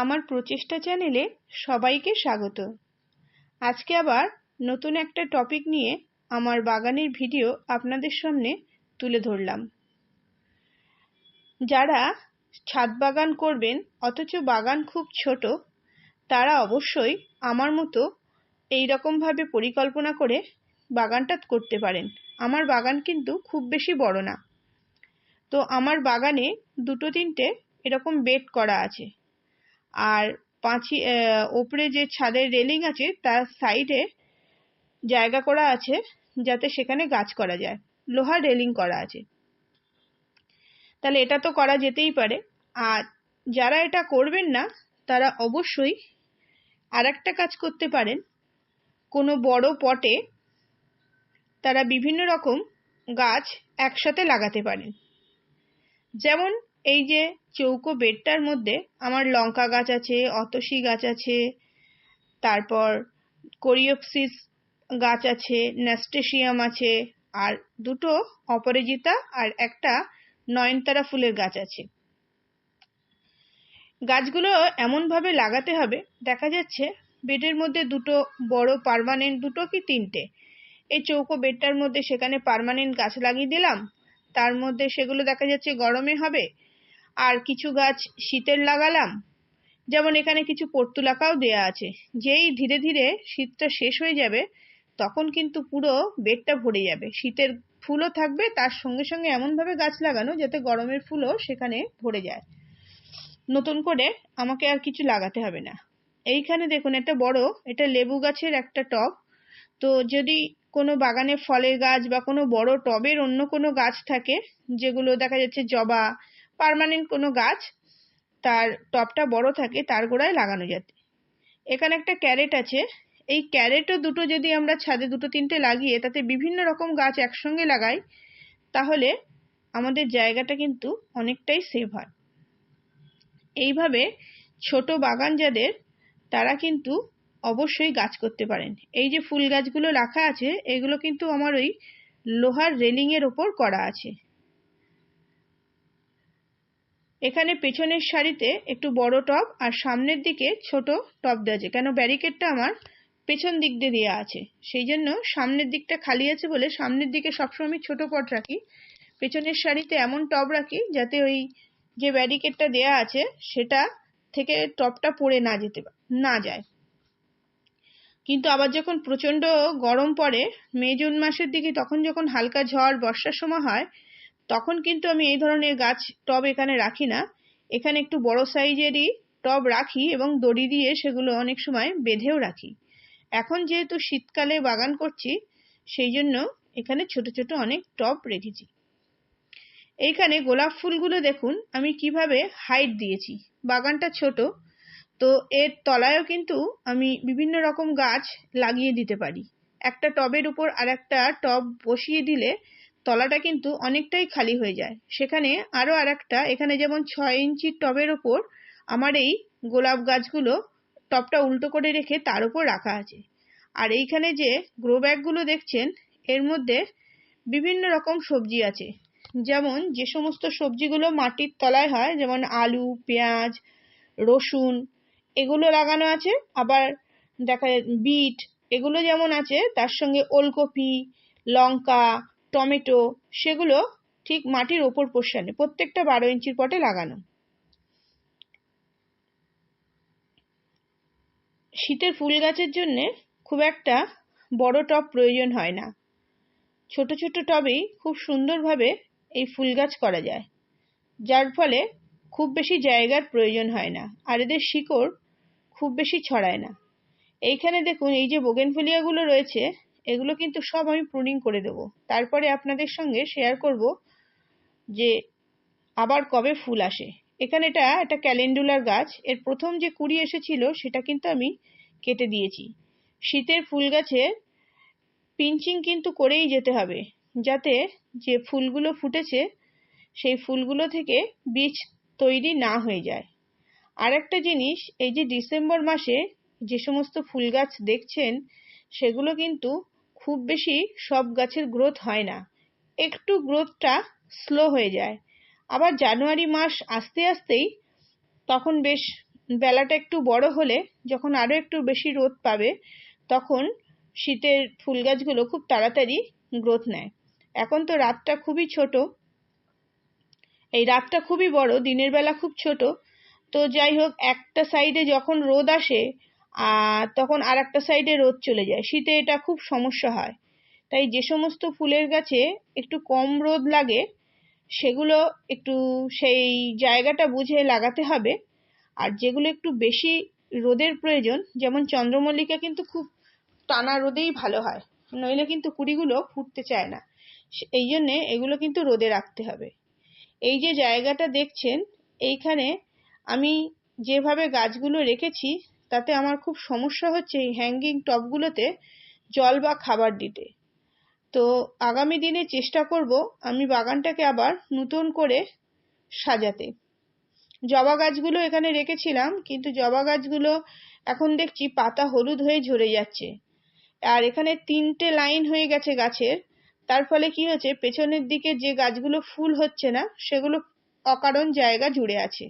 আমার প্রচেষ্টা চ্যানেলে সবাইকে স্বাগত। আজকে আবার নতুন একটা টপিক নিয়ে আমার বাগানের ভিডিও আপনাদের সামনে তুলে ধরলাম। যারা ছাদ বাগান করবেন অথচ বাগান খুব ছোট, তারা অবশ্যই আমার মতো এই রকমভাবে পরিকল্পনা করে বাগানটা করতে পারেন। আমার বাগান কিন্তু খুব বেশি বড় না, তো আমার বাগানে দুটো তিনটে এরকম বেড করা আছে। আর ওপরে যে ছাদের রেলিং আছে তার সাইডে জায়গা করা আছে যাতে সেখানে গাছ করা যায়, লোহার রেলিং করা আছে। তাহলে এটা তো করা যেতেই পারে। আর যারা এটা করবেন না তারা অবশ্যই আরেকটা কাজ করতে পারেন। কোনো বড় পটে তারা বিভিন্ন রকম গাছ একসাথে লাগাতে পারেন। যেমন এই যে চৌকো বেডটার মধ্যে আমার লঙ্কা গাছ আছে, অতসী গাছ আছে, তারপর কোরিওপসিস গাছ আছে, ন্যাস্টেশিয়াম আছে, আর দুটো অপরাজিতা আর একটা নয়নতারা ফুলের গাছ আছে। গাছগুলো এমনভাবে লাগাতে হবে, দেখা যাচ্ছে বেডের মধ্যে দুটো বড় পার্মানেন্ট, দুটো কি তিনটে, এই চৌকো বেডটার মধ্যে সেখানে পার্মানেন্ট গাছ লাগিয়ে দিলাম। তার মধ্যে সেগুলো দেখা যাচ্ছে গরমে হবে, আর কিছু গাছ শীতের লাগালাম। যেমন এখানে কিছু পর্তুলাকাও দেয়া আছে। যেই ধীরে ধীরে শীতটা শেষ হয়ে যাবে তখন কিন্তু পুরো বেডটা ভরে যাবে, শীতের ফুলও থাকবে, তার সঙ্গে সঙ্গে এমনভাবে গাছ লাগানো যাতে গরমের ফুলও সেখানে ভরে যায়। নতুন করে আমাকে আর কিছু লাগাতে হবে না। এইখানে দেখুন একটা বড়, এটা লেবু গাছের একটা টব। তো যদি কোনো বাগানে ফলের গাছ বা কোনো বড় টবের অন্য কোনো গাছ থাকে, যেগুলো দেখা যাচ্ছে জবা, পার্মানেন্ট কোনো গাছ, তার টবটা বড় থাকে, তার গোড়ায় লাগানো যাবে। এখানে একটা ক্যারেট আছে, এই ক্যারেটও দুটো যদি আমরা ছাদে দুটো তিনটে লাগিয়ে তাতে বিভিন্ন রকম গাছ একসঙ্গে লাগাই, তাহলে আমাদের জায়গাটা কিন্তু অনেকটাই সেভ হয়। এইভাবে ছোট বাগান যাদের, তারা কিন্তু অবশ্যই গাছ করতে পারেন। এই যে ফুল গাছগুলো রাখা আছে এগুলো কিন্তু আমার ওই লোহার রেলিং এর ওপর করা আছে। এখানে পেছনের সারিতে একটু বড় টব আর সামনের দিকে ছোট টব দেওয়া আছে, কেন ব্যারিকেডটা আমার পেছন দিক দিয়ে দেওয়া আছে, সেই জন্য সামনের দিকটা খালি আছে বলে সামনের দিকে সবসময় আমি ছোট পট রাখি, পেছনের সারিতে এমন টব রাখি যাতে ওই যে ব্যারিকেডটা দেয়া আছে সেটা থেকে টবটা পড়ে না যায়। কিন্তু আবার যখন প্রচন্ড গরম পড়ে মে জুন মাসের দিকে, তখন যখন হালকা ঝড় বর্ষার সময় হয়, তখন কিন্তু আমি এই ধরনের গাছ টব এখানে রাখি না। এখানে একটু বড় সাইজেরই টব রাখি এবং দড়ি দিয়ে সেগুলো অনেক সময় বেঁধেও রাখি। এখন যেহেতু শীতকালে বাগান করছি সেই জন্য এখানে ছোট ছোট অনেক টব রেখেছি। এইখানে গোলাপ ফুলগুলো দেখুন আমি কিভাবে হাইট দিয়েছি। বাগানটা ছোট, তো এর তলায়ও কিন্তু আমি বিভিন্ন রকম গাছ লাগিয়ে দিতে পারি। একটা টবের উপর আর একটা টব বসিয়ে দিলে তলাটা কিন্তু অনেকটাই খালি হয়ে যায়। সেখানে আরো আর একটা, এখানে যেমন 6 ইঞ্চির টবের ওপর আমার এই গোলাপ গাছগুলো টবটা উল্টো করে রেখে তার উপর রাখা আছে। আর এইখানে যে গ্রো ব্যাগগুলো দেখছেন এর মধ্যে বিভিন্ন রকম সবজি আছে। যেমন যে সমস্ত সবজিগুলো মাটির তলায় হয়, যেমন আলু, পেঁয়াজ, রসুন, এগুলো লাগানো আছে। আবার দেখা বিট, এগুলো যেমন আছে, তার সঙ্গে ওলকপি, লঙ্কা, টমেটো, সেগুলো ঠিক মাটির ওপর পোষণে প্রত্যেকটা 12 ইঞ্চির পটে লাগানো। শীতের ফুল গাছের জন্য খুব একটা বড় টব প্রয়োজন হয় না, ছোট ছোট টবেই খুব সুন্দরভাবে এই ফুল গাছ করা যায়, যার ফলে খুব বেশি জায়গার প্রয়োজন হয় না, আর এদের শিকড় খুব বেশি ছড়ায় না। এইখানে দেখুন এই যে বোগেনভেলিয়াগুলো রয়েছে এগুলো কিন্তু সব আমি প্রুনিং করে দেবো, তারপরে আপনাদের সঙ্গে শেয়ার করব যে আবার কবে ফুল আসে। এখানে এটা একটা ক্যালেন্ডুলার গাছ, এর প্রথম যে কুড়ি এসেছিল সেটা কিন্তু আমি কেটে দিয়েছি। শীতের ফুল গাছের পিঞ্চিং কিন্তু করেই যেতে হবে, যাতে যে ফুলগুলো ফুটেছে সেই ফুলগুলো থেকে বীজ তৈরি না হয়ে যায়। আর একটা জিনিস, এই যে ডিসেম্বর মাসে যে সমস্ত ফুল গাছ দেখছেন সেগুলো কিন্তু খুব বেশি সব গাছের গ্রোথ হয় না, একটু গ্রোথটা স্লো হয়ে যায়। আবার জানুয়ারি মাস আসতে আসতেই তখন বেশ বেলাটা একটু বড় হলে, যখন আরো একটু বেশি রোদ পাবে, তখন শীতের ফুল গাছগুলো খুব তাড়াতাড়ি গ্রোথ নেয়। এখন তো রাতটা খুবই ছোট, এই রাতটা খুবই বড়, দিনের বেলা খুব ছোট। তো যাই হোক, একটা সাইডে যখন রোদ আসে তখন আর একটা সাইডে রোদ চলে যায়, শীতে এটা খুব সমস্যা হয়। তাই যে সমস্ত ফুলের গাছে একটু কম রোদ লাগে সেগুলো একটু সেই জায়গাটা বুঝে লাগাতে হবে। আর যেগুলো একটু বেশি রোদের প্রয়োজন, যেমন চন্দ্রমল্লিকা কিন্তু খুব টানা রোদেই ভালো হয়, নইলে কিন্তু কুড়িগুলো ফুটতে চায় না। এই জন্যে এগুলো কিন্তু রোদে রাখতে হবে। এই যে জায়গাটা দেখছেন, এইখানে আমি যেভাবে গাছগুলো রেখেছি তাতে আমার খুব সমস্যা হচ্ছে এই হ্যাঙ্গিং টবগুলোতে জল বা খাবার দিতে। তো আগামী দিনে চেষ্টা করব আমি বাগানটাকে আবার নতুন করে সাজাতে। জবা গাছগুলো এখানে রেখেছিলাম, কিন্তু জবা গাছগুলো এখন দেখছি পাতা হলুদ হয়ে ঝরে যাচ্ছে। আর এখানে 3টে লাইন হয়ে গেছে গাছের, তার ফলে কি হচ্ছে, পেছনের দিকে যে গাছগুলো ফুল হচ্ছে না সেগুলো অকারণ জায়গা জুড়ে আছে।